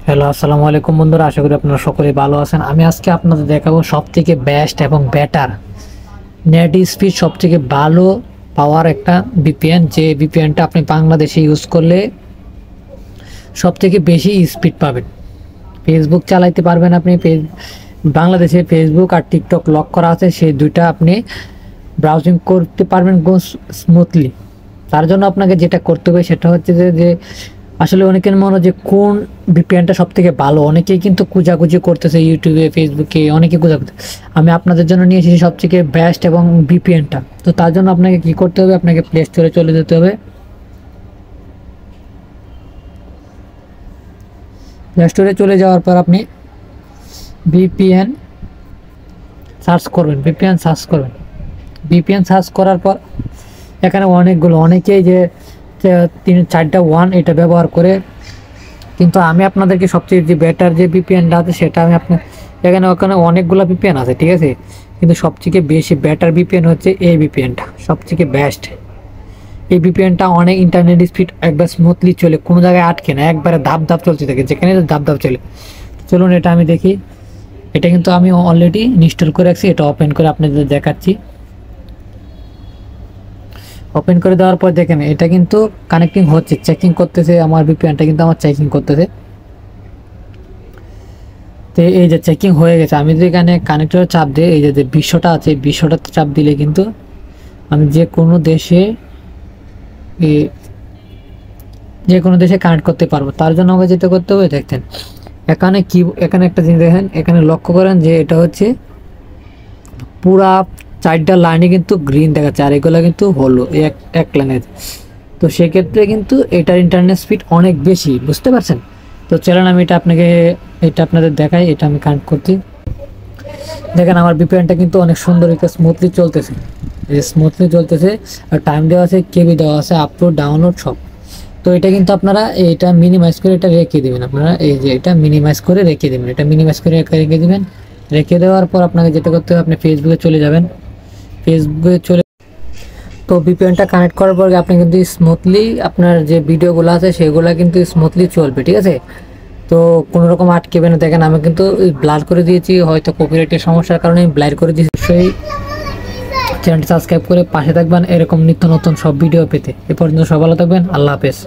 Hello, আসসালামু আলাইকুম বন্ধুরা। আশা করি আপনারা সকলে ভালো আছেন। আমি আজকে আপনাদের দেখাবো সবথেকে বেস্ট এবং বেটার নেট স্পিড সবথেকে ভালো পাওয়ার একটা ভিপিএন, যে ভিপিএনটা আপনি বাংলাদেশে ইউজ করলে সবথেকে বেশি স্পিড পাবেন। ফেসবুক চালাইতে পারবেন আপনি, বাংলাদেশে ফেসবুক আর টিকটক লক করা আছে, সেই দুইটা আপনি ব্রাউজিং করতে পারবেন স্মুথলি। তার জন্য আপনাকে যেটা করতে হবে সেটা হচ্ছে যে আসলে অনেকের মনে যে কোন ভিপিএনটা সব থেকে ভালো, অনেকেই কিন্তু খোঁজাখুঁজি করতেছে ইউটিউবে, ফেসবুকে, অনেকে খোঁজা করতে। আমি আপনাদের জন্য নিয়ে এসেছি সবথেকে বেস্ট এবং ভিপিএনটা। তো তার জন্য আপনাকে কি করতে হবে, আপনাকে প্লে স্টোরে চলে যেতে হবে। প্লে স্টোরে চলে যাওয়ার পর আপনি ভিপিএন সার্চ করবেন। ভিপিএন সার্চ করার পর এখানে অনেকেই যে 3-4টা 1 এটা ব্যবহার করে, কিন্তু আমি আপনাদেরকে সবচেয়ে যে বেটার যে ভিপিএনটা আছে সেটা আমি আপনার ওখানে অনেকগুলো ভিপিএন আছে, ঠিক আছে, কিন্তু সবথেকে বেশি বেটার ভিপিএন হচ্ছে এই ভিপিএনটা, সবথেকে বেস্ট। এই ভিপিএনটা অনেক ইন্টারনেট স্পিড একবার স্মুথলি চলে, কোনো জায়গায় আটকে না, একবারে ধাপ চলতে থাকে, যেখানে ধাপ চলে। চলুন এটা আমি দেখি। এটা কিন্তু আমি অলরেডি ইনস্টল করে রাখছি, এটা ওপেন করে আপনাদের দেখাচ্ছি। ওপেন করে দেওয়ার পর দেখেন এটা কিন্তু কানেক্টিং হচ্ছে, চেকিং করতেছে, আমার ভিপিএনটা কিন্তু আমার চেকিং করতেছে। তো এই যে চেকিং হয়ে গেছে, আমি যদি এখানে কানেক্টরে চাপ দিই, এই যে বিশ্বটা আছে, বিশ্বটাতে চাপ দিলে কিন্তু আমি যে কোনো দেশে কানেক্ট করতে পারবো। তার জন্য আমাকে যেটা করতে হবে, দেখতেন এখানে একটা জিনিস দেখেন, এখানে লক্ষ্য করেন যে এটা হচ্ছে পুরা 4টা লাইনে কিন্তু গ্রিন দেখাচ্ছে, আর এগুলো কিন্তু হলো এক লাইনে। তো সেক্ষেত্রে কিন্তু এটার ইন্টারনেট স্পিড অনেক বেশি, বুঝতে পারছেন? তো চলেন আমি এটা আপনাদের দেখাই। এটা আমি কানেক্ট করছি, দেখেন আমার ভিপিএনটা কিন্তু অনেক সুন্দর স্মুথলি চলতেছে, আর টাইম দেওয়া আছে, কেবি দেওয়া আছে, আপলোড ডাউনলোড সব। তো এটা কিন্তু আপনারা এটা মিনিমাইজ করে এটা রেখে দেবেন, আপনারা এই যে এটা মিনিমাইজ করে রেখে দেবেন, রেখে দেবেন। রেখে দেওয়ার পর আপনাকে যেটা করতে হবে, আপনি ফেসবুকে চলে যাবেন। তো ভিপিএনটা কানেক্ট করার পর আপনি কিন্তু স্মুথলি আপনার যে ভিডিওগুলো আছে সেগুলো কিন্তু স্মুথলি চলবে, ঠিক আছে। তো কোনো রকম আটকেবে না। দেখেন আমি কিন্তু ব্লার করে দিয়েছি, হয়তো কপিরাইটের সমস্যার কারণে আমি ব্লার করে দিয়েছি। সেই চ্যানেলটা সাবস্ক্রাইব করে পাশে থাকবেন এরকম নিত্য নতুন সব ভিডিও পেতে। এ পর্যন্ত সব ভালো থাকবেন, আল্লাহ হাফেজ।